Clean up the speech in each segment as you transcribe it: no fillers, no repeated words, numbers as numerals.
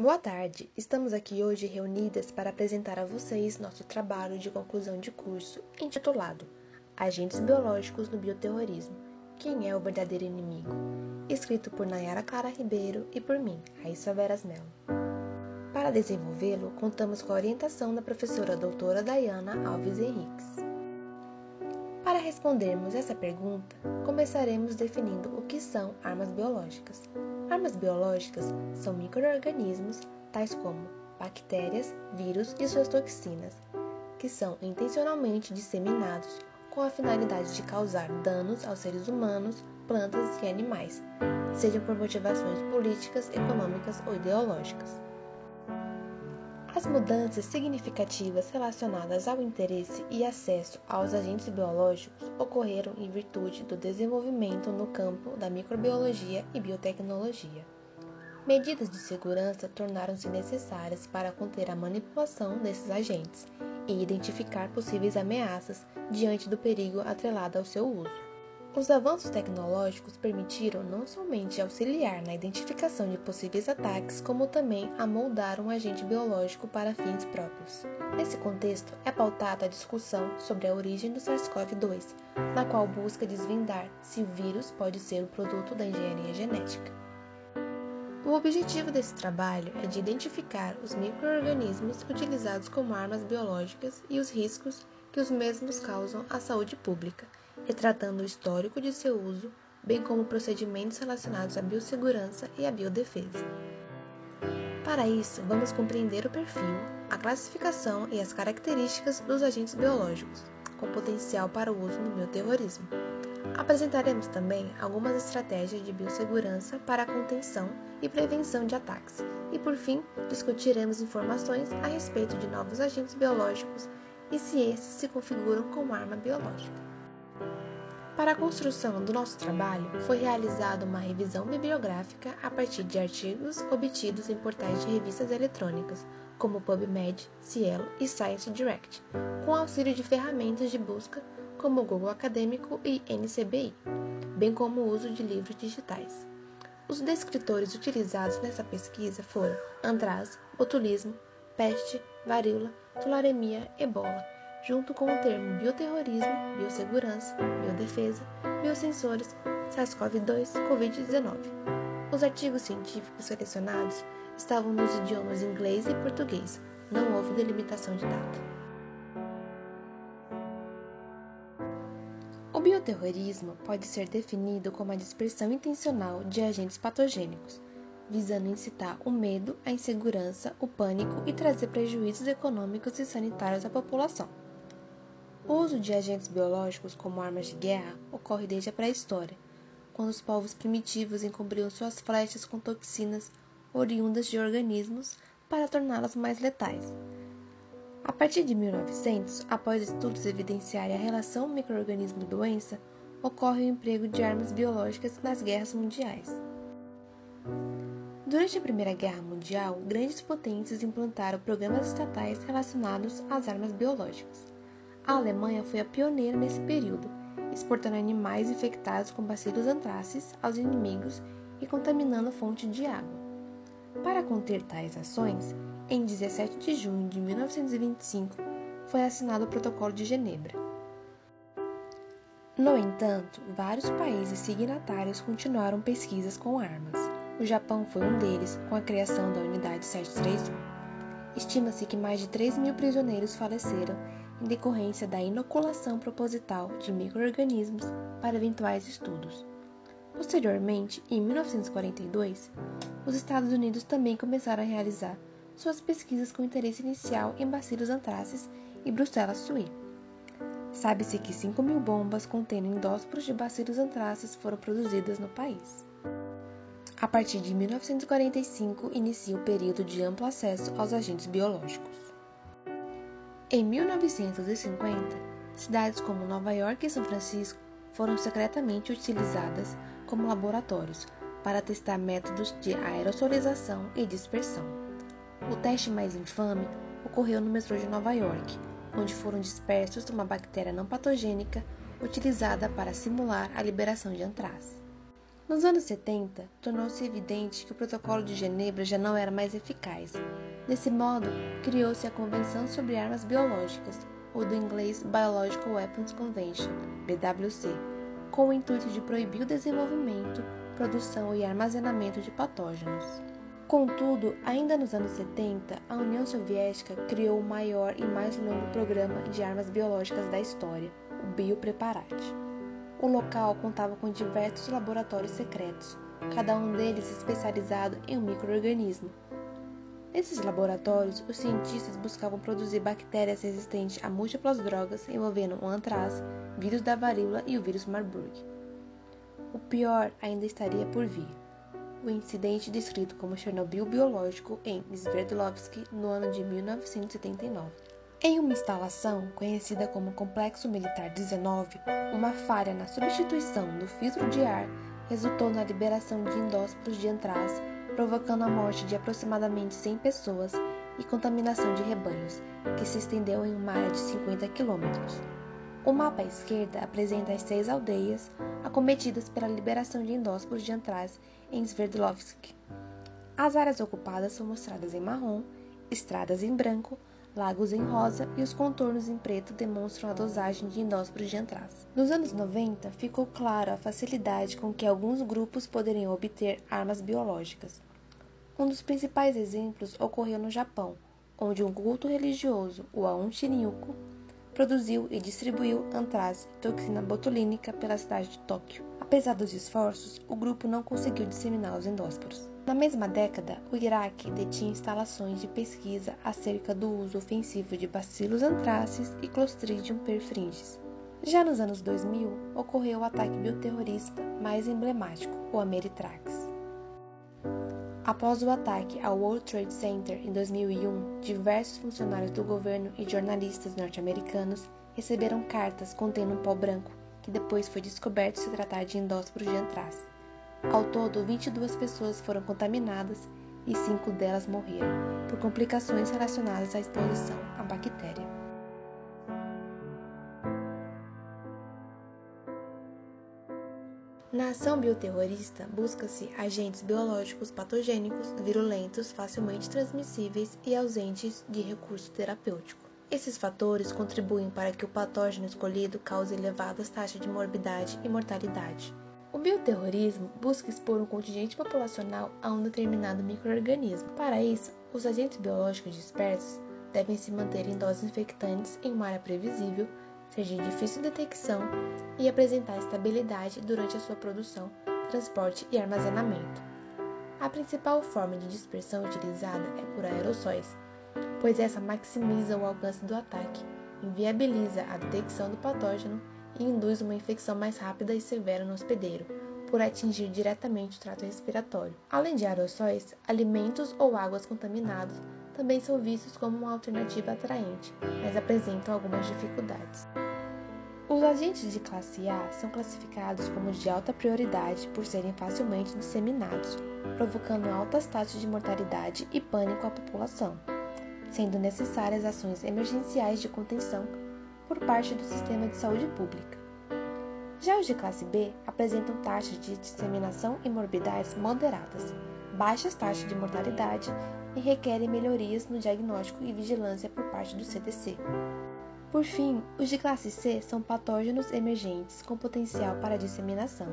Boa tarde, estamos aqui hoje reunidas para apresentar a vocês nosso trabalho de conclusão de curso intitulado Agentes Biológicos no Bioterrorismo, quem é o verdadeiro inimigo? Escrito por Nayara Clara Ribeiro e por mim, Raíssa Veras Mello. Para desenvolvê-lo, contamos com a orientação da professora doutora Dayana Alves Henriques. Para respondermos essa pergunta, começaremos definindo o que são armas biológicas. Armas biológicas são micro-organismos, tais como bactérias, vírus e suas toxinas, que são intencionalmente disseminados com a finalidade de causar danos aos seres humanos, plantas e animais, sejam por motivações políticas, econômicas ou ideológicas. As mudanças significativas relacionadas ao interesse e acesso aos agentes biológicos ocorreram em virtude do desenvolvimento no campo da microbiologia e biotecnologia. Medidas de segurança tornaram-se necessárias para conter a manipulação desses agentes e identificar possíveis ameaças diante do perigo atrelado ao seu uso. Os avanços tecnológicos permitiram não somente auxiliar na identificação de possíveis ataques, como também amoldar um agente biológico para fins próprios. Nesse contexto, é pautada a discussão sobre a origem do SARS-CoV-2, na qual busca desvendar se o vírus pode ser o produto da engenharia genética. O objetivo desse trabalho é de identificar os micro-organismos utilizados como armas biológicas e os riscos que os mesmos causam à saúde pública, retratando o histórico de seu uso, bem como procedimentos relacionados à biossegurança e à biodefesa. Para isso, vamos compreender o perfil, a classificação e as características dos agentes biológicos, com potencial para o uso no bioterrorismo. Apresentaremos também algumas estratégias de biossegurança para a contenção e prevenção de ataques e, por fim, discutiremos informações a respeito de novos agentes biológicos e se esses se configuram como arma biológica. Para a construção do nosso trabalho, foi realizada uma revisão bibliográfica a partir de artigos obtidos em portais de revistas eletrônicas, como PubMed, Cielo e Science Direct, com auxílio de ferramentas de busca como o Google Acadêmico e NCBI, bem como o uso de livros digitais. Os descritores utilizados nessa pesquisa foram antraz, botulismo, peste, varíola, tularemia, ebola, junto com o termo bioterrorismo, biossegurança, biodefesa, biosensores, SARS-CoV-2, Covid-19. Os artigos científicos selecionados estavam nos idiomas inglês e português, não houve delimitação de data. O bioterrorismo pode ser definido como a dispersão intencional de agentes patogênicos, visando incitar o medo, a insegurança, o pânico e trazer prejuízos econômicos e sanitários à população. O uso de agentes biológicos como armas de guerra ocorre desde a pré-história, quando os povos primitivos encobriam suas flechas com toxinas oriundas de organismos para torná-las mais letais. A partir de 1900, após estudos evidenciarem a relação micro-organismo-doença, ocorre o emprego de armas biológicas nas guerras mundiais. Durante a Primeira Guerra Mundial, grandes potências implantaram programas estatais relacionados às armas biológicas. A Alemanha foi a pioneira nesse período, exportando animais infectados com bacilos antrácis aos inimigos e contaminando fontes de água. Para conter tais ações, em 17 de junho de 1925, foi assinado o Protocolo de Genebra. No entanto, vários países signatários continuaram pesquisas com armas. O Japão foi um deles, com a criação da Unidade 731. Estima-se que mais de 3 mil prisioneiros faleceram em decorrência da inoculação proposital de micro-organismos para eventuais estudos. Posteriormente, em 1942, os Estados Unidos também começaram a realizar suas pesquisas com interesse inicial em bacilos antrácis e Brucella suí. Sabe-se que 5.000 bombas contendo endósporos de bacilos antrácis foram produzidas no país. A partir de 1945, inicia o período de amplo acesso aos agentes biológicos. Em 1950, cidades como Nova York e São Francisco foram secretamente utilizadas como laboratórios para testar métodos de aerosolização e dispersão. O teste mais infame ocorreu no metrô de Nova York, onde foram dispersos uma bactéria não patogênica utilizada para simular a liberação de antraz. Nos anos 70, tornou-se evidente que o Protocolo de Genebra já não era mais eficaz. Desse modo, criou-se a Convenção sobre Armas Biológicas, ou do inglês Biological Weapons Convention, BWC, com o intuito de proibir o desenvolvimento, produção e armazenamento de patógenos. Contudo, ainda nos anos 70, a União Soviética criou o maior e mais longo programa de armas biológicas da história, o Biopreparat. O local contava com diversos laboratórios secretos, cada um deles especializado em um micro-organismo. Nesses laboratórios, os cientistas buscavam produzir bactérias resistentes a múltiplas drogas envolvendo o antraz, vírus da varíola e o vírus Marburg. O pior ainda estaria por vir: o incidente descrito como Chernobyl biológico em Sverdlovsk no ano de 1979. Em uma instalação conhecida como Complexo Militar 19, uma falha na substituição do filtro de ar resultou na liberação de endósporos de antraz, provocando a morte de aproximadamente 100 pessoas e contaminação de rebanhos, que se estendeu em uma área de 50 quilômetros. O mapa à esquerda apresenta as 6 aldeias acometidas pela liberação de endósporos de antraz em Sverdlovsk. As áreas ocupadas são mostradas em marrom, estradas em branco, lagos em rosa e os contornos em preto demonstram a dosagem de endósporos de antraz. Nos anos 90, ficou claro a facilidade com que alguns grupos poderiam obter armas biológicas. Um dos principais exemplos ocorreu no Japão, onde um culto religioso, o Aum Shinryoku, produziu e distribuiu antraz e toxina botulínica pela cidade de Tóquio. Apesar dos esforços, o grupo não conseguiu disseminar os endósporos. Na mesma década, o Iraque detinha instalações de pesquisa acerca do uso ofensivo de bacilos anthracis e Clostridium perfringens. Já nos anos 2000, ocorreu o ataque bioterrorista mais emblemático, o Ameritrax. Após o ataque ao World Trade Center em 2001, diversos funcionários do governo e jornalistas norte-americanos receberam cartas contendo um pó branco, que depois foi descoberto se tratar de endósporos de antraz. Ao todo, 22 pessoas foram contaminadas e 5 delas morreram, por complicações relacionadas à exposição à bactéria. Na ação bioterrorista, busca-se agentes biológicos patogênicos, virulentos, facilmente transmissíveis e ausentes de recurso terapêutico. Esses fatores contribuem para que o patógeno escolhido cause elevadas taxas de morbidade e mortalidade. O bioterrorismo busca expor um contingente populacional a um determinado micro-organismo. Para isso, os agentes biológicos dispersos devem se manter em doses infectantes em uma área previsível, ser de difícil detecção e apresentar estabilidade durante a sua produção, transporte e armazenamento. A principal forma de dispersão utilizada é por aerossóis, pois essa maximiza o alcance do ataque, inviabiliza a detecção do patógeno e induz uma infecção mais rápida e severa no hospedeiro, por atingir diretamente o trato respiratório. Além de aerossóis, alimentos ou águas contaminados também são vistos como uma alternativa atraente, mas apresentam algumas dificuldades. Os agentes de classe A são classificados como de alta prioridade por serem facilmente disseminados, provocando altas taxas de mortalidade e pânico à população, sendo necessárias ações emergenciais de contenção por parte do sistema de saúde pública. Já os de classe B apresentam taxas de disseminação e morbidades moderadas, baixas taxas de mortalidade e requerem melhorias no diagnóstico e vigilância por parte do CDC. Por fim, os de classe C são patógenos emergentes com potencial para disseminação.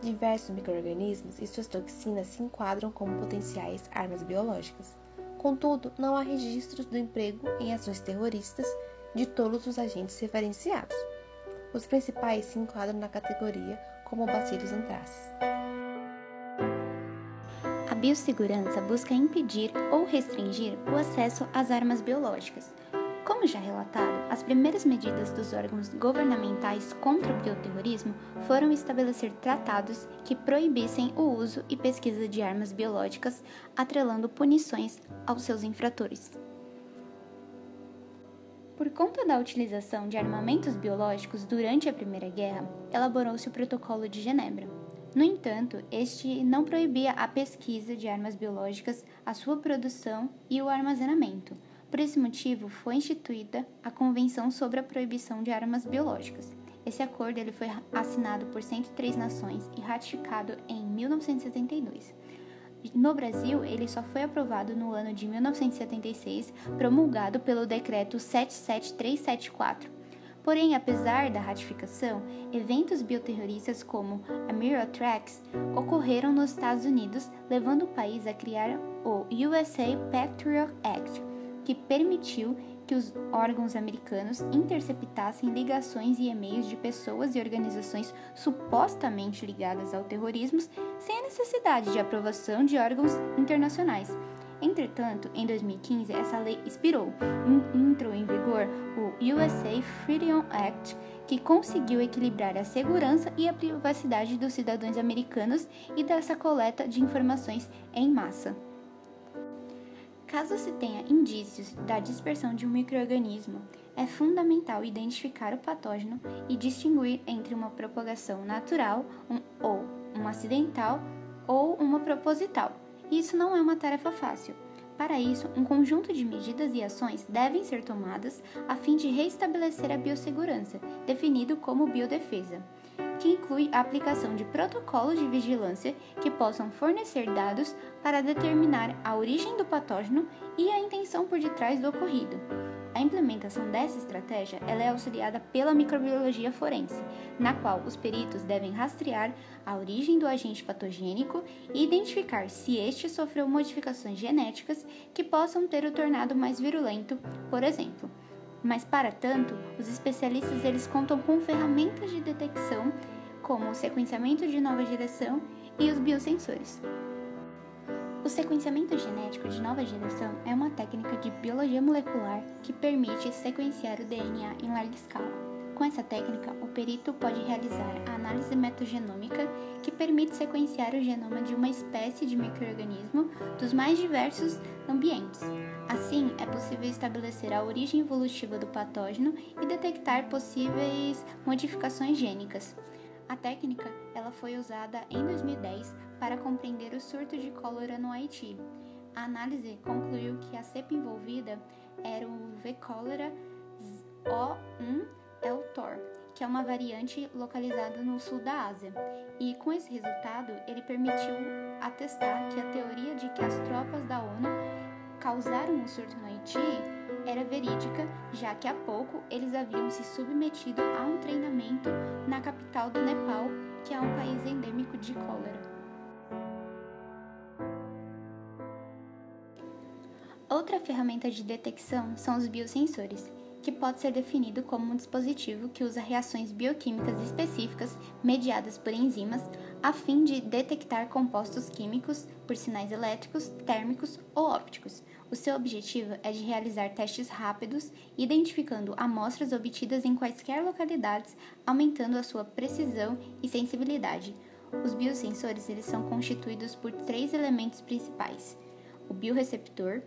Diversos micro-organismos e suas toxinas se enquadram como potenciais armas biológicas. Contudo, não há registros do emprego em ações terroristas de todos os agentes referenciados. Os principais se enquadram na categoria como bacilos anthracis. A biossegurança busca impedir ou restringir o acesso às armas biológicas. Como já relatado, as primeiras medidas dos órgãos governamentais contra o bioterrorismo foram estabelecer tratados que proibissem o uso e pesquisa de armas biológicas, atrelando punições aos seus infratores. Por conta da utilização de armamentos biológicos durante a Primeira Guerra, elaborou-se o Protocolo de Genebra. No entanto, este não proibia a pesquisa de armas biológicas, a sua produção e o armazenamento. Por esse motivo, foi instituída a Convenção sobre a Proibição de Armas Biológicas. Esse acordo ele foi assinado por 103 nações e ratificado em 1972. No Brasil, ele só foi aprovado no ano de 1976, promulgado pelo Decreto 77374. Porém, apesar da ratificação, eventos bioterroristas como a Mirror Attacks ocorreram nos Estados Unidos, levando o país a criar o USA Patriot Act, que permitiu que os órgãos americanos interceptassem ligações e e-mails de pessoas e organizações supostamente ligadas ao terrorismo sem a necessidade de aprovação de órgãos internacionais. Entretanto, em 2015, essa lei expirou e entrou em vigor o USA Freedom Act, que conseguiu equilibrar a segurança e a privacidade dos cidadãos americanos e dessa coleta de informações em massa. Caso se tenha indícios da dispersão de um micro-organismo, é fundamental identificar o patógeno e distinguir entre uma propagação natural, uma acidental ou uma proposital. Isso não é uma tarefa fácil. Para isso, um conjunto de medidas e ações devem ser tomadas a fim de restabelecer a biossegurança, definido como biodefesa, que inclui a aplicação de protocolos de vigilância que possam fornecer dados para determinar a origem do patógeno e a intenção por detrás do ocorrido. A implementação dessa estratégia ela é auxiliada pela microbiologia forense, na qual os peritos devem rastrear a origem do agente patogênico e identificar se este sofreu modificações genéticas que possam ter o tornado mais virulento, por exemplo. Mas, para tanto, os especialistas eles contam com ferramentas de detecção, como o sequenciamento de nova geração e os biosensores. O sequenciamento genético de nova geração é uma técnica de biologia molecular que permite sequenciar o DNA em larga escala. Com essa técnica, o perito pode realizar a análise metagenômica, que permite sequenciar o genoma de uma espécie de micro-organismo dos mais diversos ambientes. Assim, é possível estabelecer a origem evolutiva do patógeno e detectar possíveis modificações gênicas. A técnica ela foi usada em 2010 para compreender o surto de cólera no Haiti. A análise concluiu que a cepa envolvida era o V. cholera O1L-Tor, que é uma variante localizada no sul da Ásia. E com esse resultado, ele permitiu atestar que a teoria de que as tropas da ONU causaram um surto no Haiti era verídica, já que há pouco eles haviam se submetido a um treinamento na capital do Nepal, que é um país endêmico de cólera. Outra ferramenta de detecção são os biosensores, que pode ser definido como um dispositivo que usa reações bioquímicas específicas mediadas por enzimas a fim de detectar compostos químicos por sinais elétricos, térmicos ou ópticos. O seu objetivo é de realizar testes rápidos, identificando amostras obtidas em quaisquer localidades, aumentando a sua precisão e sensibilidade. Os biosensores eles são constituídos por 3 elementos principais: o bioreceptor,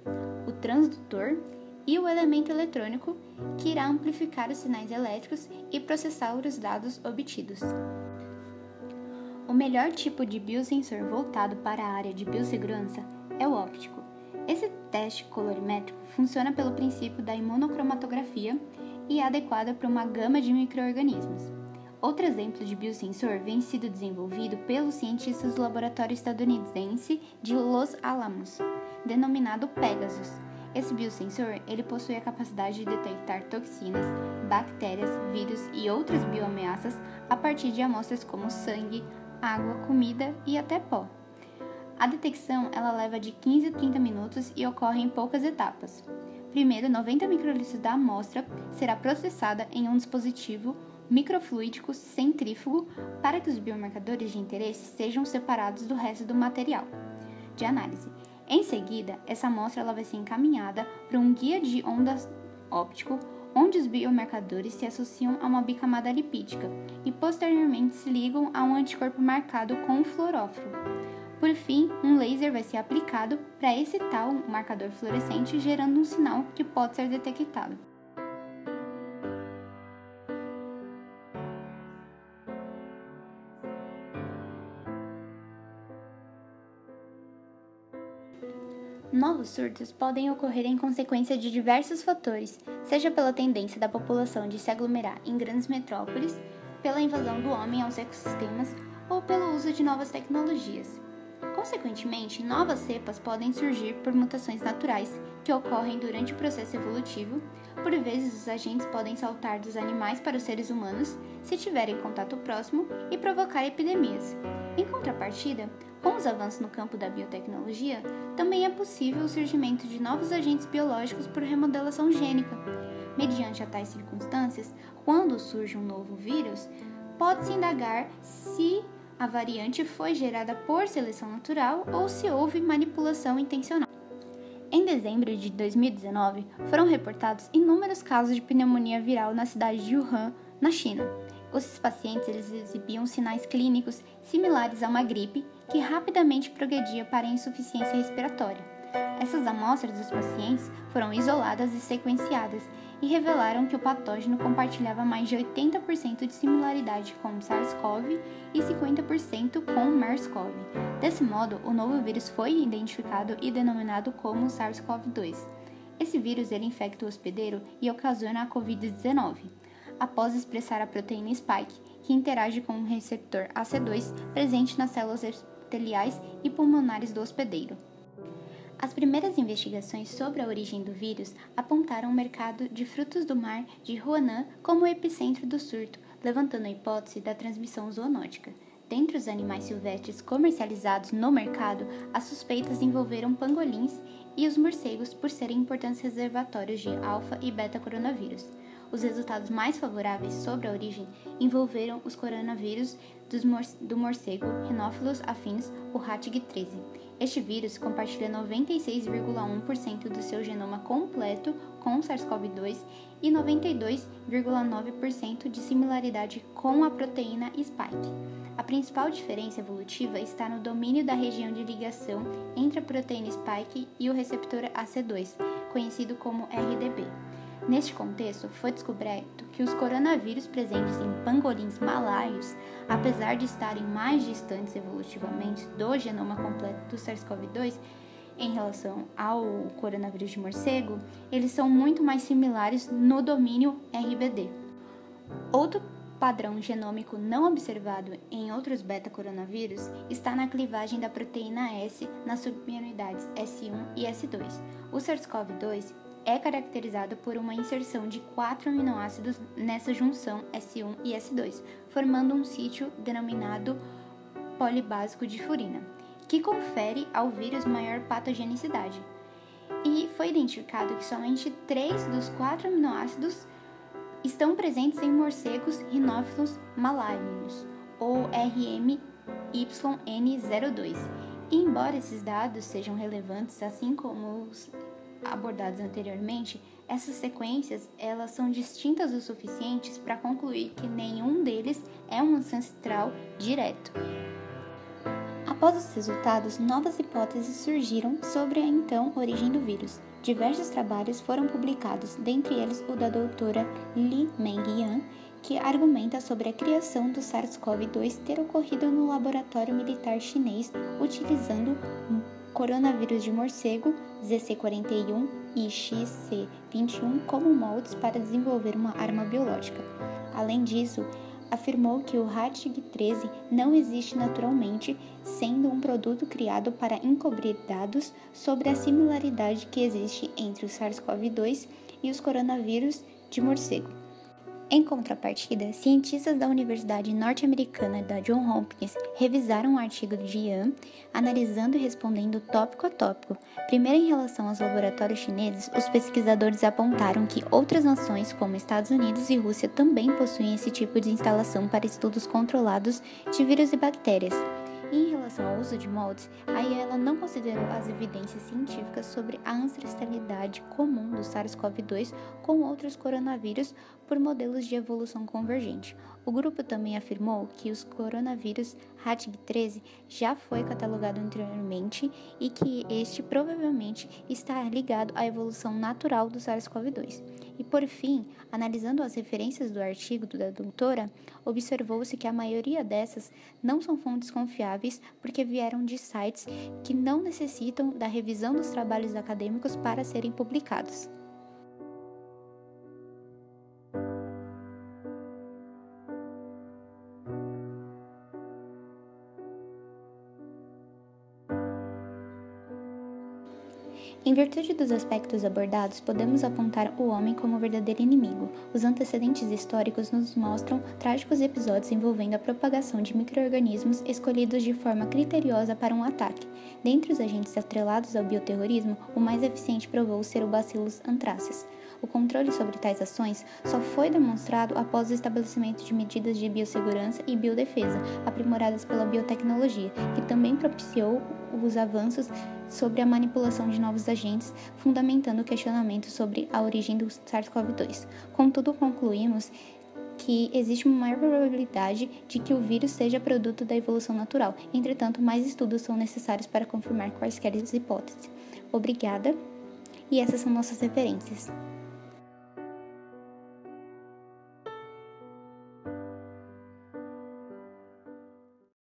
o transdutor e o elemento eletrônico, que irá amplificar os sinais elétricos e processar os dados obtidos. O melhor tipo de biosensor voltado para a área de biossegurança é o óptico. Esse teste colorimétrico funciona pelo princípio da imunocromatografia e é adequado para uma gama de micro-organismos. Outro exemplo de biosensor vem sido desenvolvido pelos cientistas do laboratório estadunidense de Los Alamos, denominado Pegasus. Esse biosensor ele possui a capacidade de detectar toxinas, bactérias, vírus e outras bioameaças a partir de amostras como sangue, água, comida e até pó. A detecção ela leva de 15 a 30 minutos e ocorre em poucas etapas. Primeiro, 90 microlitros da amostra será processada em um dispositivo microfluídico centrífugo para que os biomarcadores de interesse sejam separados do resto do material de análise. Em seguida, essa amostra ela vai ser encaminhada para um guia de ondas óptico, onde os biomarcadores se associam a uma bicamada lipídica e posteriormente se ligam a um anticorpo marcado com um fluoróforo. Por fim, um laser vai ser aplicado para esse tal marcador fluorescente, gerando um sinal que pode ser detectado. Novos surtos podem ocorrer em consequência de diversos fatores, seja pela tendência da população de se aglomerar em grandes metrópoles, pela invasão do homem aos ecossistemas ou pelo uso de novas tecnologias. Consequentemente, novas cepas podem surgir por mutações naturais que ocorrem durante o processo evolutivo. Por vezes, os agentes podem saltar dos animais para os seres humanos se tiverem contato próximo e provocar epidemias. Em contrapartida, com os avanços no campo da biotecnologia, também é possível o surgimento de novos agentes biológicos por remodelação gênica. Mediante tais circunstâncias, quando surge um novo vírus, pode-se indagar se a variante foi gerada por seleção natural ou se houve manipulação intencional. Em dezembro de 2019, foram reportados inúmeros casos de pneumonia viral na cidade de Wuhan, na China. Esses pacientes exibiam sinais clínicos similares a uma gripe que rapidamente progredia para a insuficiência respiratória. Essas amostras dos pacientes foram isoladas e sequenciadas e revelaram que o patógeno compartilhava mais de 80% de similaridade com o SARS-CoV e 50% com o MERS-CoV. Desse modo, o novo vírus foi identificado e denominado como SARS-CoV-2. Esse vírus ele infecta o hospedeiro e ocasiona a Covid-19, após expressar a proteína spike, que interage com o receptor AC2 presente nas células epiteliais e pulmonares do hospedeiro. As primeiras investigações sobre a origem do vírus apontaram o mercado de frutos do mar de Huanan como o epicentro do surto, levantando a hipótese da transmissão zoonótica. Dentre os animais silvestres comercializados no mercado, as suspeitas envolveram pangolins e os morcegos por serem importantes reservatórios de alfa e beta coronavírus. Os resultados mais favoráveis sobre a origem envolveram os coronavírus do morcego Rhinophilus afins, o HATG13. Este vírus compartilha 96,1% do seu genoma completo com o SARS-CoV-2 e 92,9% de similaridade com a proteína spike. A principal diferença evolutiva está no domínio da região de ligação entre a proteína spike e o receptor AC2, conhecido como RDB. Neste contexto, foi descoberto que os coronavírus presentes em pangolins malaios, apesar de estarem mais distantes evolutivamente do genoma completo do SARS-CoV-2 em relação ao coronavírus de morcego, eles são muito mais similares no domínio RBD. Outro padrão genômico não observado em outros beta-coronavírus está na clivagem da proteína S nas subunidades S1 e S2. O SARS-CoV-2 é caracterizado por uma inserção de 4 aminoácidos nessa junção S1 e S2, formando um sítio denominado polibásico de furina, que confere ao vírus maior patogenicidade. E foi identificado que somente 3 dos 4 aminoácidos estão presentes em morcegos Rhinophilus malarius, ou RMYN02. E embora esses dados sejam relevantes, assim como os abordados anteriormente, essas sequências elas são distintas o suficientes para concluir que nenhum deles é um ancestral direto. Após os resultados, novas hipóteses surgiram sobre a então origem do vírus. Diversos trabalhos foram publicados, dentre eles o da doutora Li Meng-Yan, que argumenta sobre a criação do SARS-CoV-2 ter ocorrido no laboratório militar chinês utilizando coronavírus de morcego ZC41 e XC21 como moldes para desenvolver uma arma biológica. Além disso, afirmou que o HATG13 não existe naturalmente, sendo um produto criado para encobrir dados sobre a similaridade que existe entre o SARS-CoV-2 e os coronavírus de morcego. Em contrapartida, cientistas da Universidade Norte-Americana da Johns Hopkins revisaram o artigo de Yan, analisando e respondendo tópico a tópico. Primeiro, em relação aos laboratórios chineses, os pesquisadores apontaram que outras nações, como Estados Unidos e Rússia, também possuem esse tipo de instalação para estudos controlados de vírus e bactérias. E em relação ao uso de moldes, ela não considerou as evidências científicas sobre a ancestralidade comum do SARS-CoV-2 com outros coronavírus por modelos de evolução convergente. O grupo também afirmou que os coronavírus HATG13 já foi catalogado anteriormente e que este provavelmente está ligado à evolução natural do SARS-CoV-2. E por fim, analisando as referências do artigo da doutora, observou-se que a maioria dessas não são fontes confiáveis porque vieram de sites que não necessitam da revisão dos trabalhos acadêmicos para serem publicados. Em virtude dos aspectos abordados, podemos apontar o homem como o verdadeiro inimigo. Os antecedentes históricos nos mostram trágicos episódios envolvendo a propagação de micro-organismos escolhidos de forma criteriosa para um ataque. Dentre os agentes atrelados ao bioterrorismo, o mais eficiente provou ser o Bacillus anthracis. O controle sobre tais ações só foi demonstrado após o estabelecimento de medidas de biossegurança e biodefesa, aprimoradas pela biotecnologia, que também propiciou os avanços sobre a manipulação de novos agentes, fundamentando o questionamento sobre a origem do SARS-CoV-2. Contudo, concluímos que existe uma maior probabilidade de que o vírus seja produto da evolução natural. Entretanto, mais estudos são necessários para confirmar quaisquer hipóteses. Obrigada, e essas são nossas referências.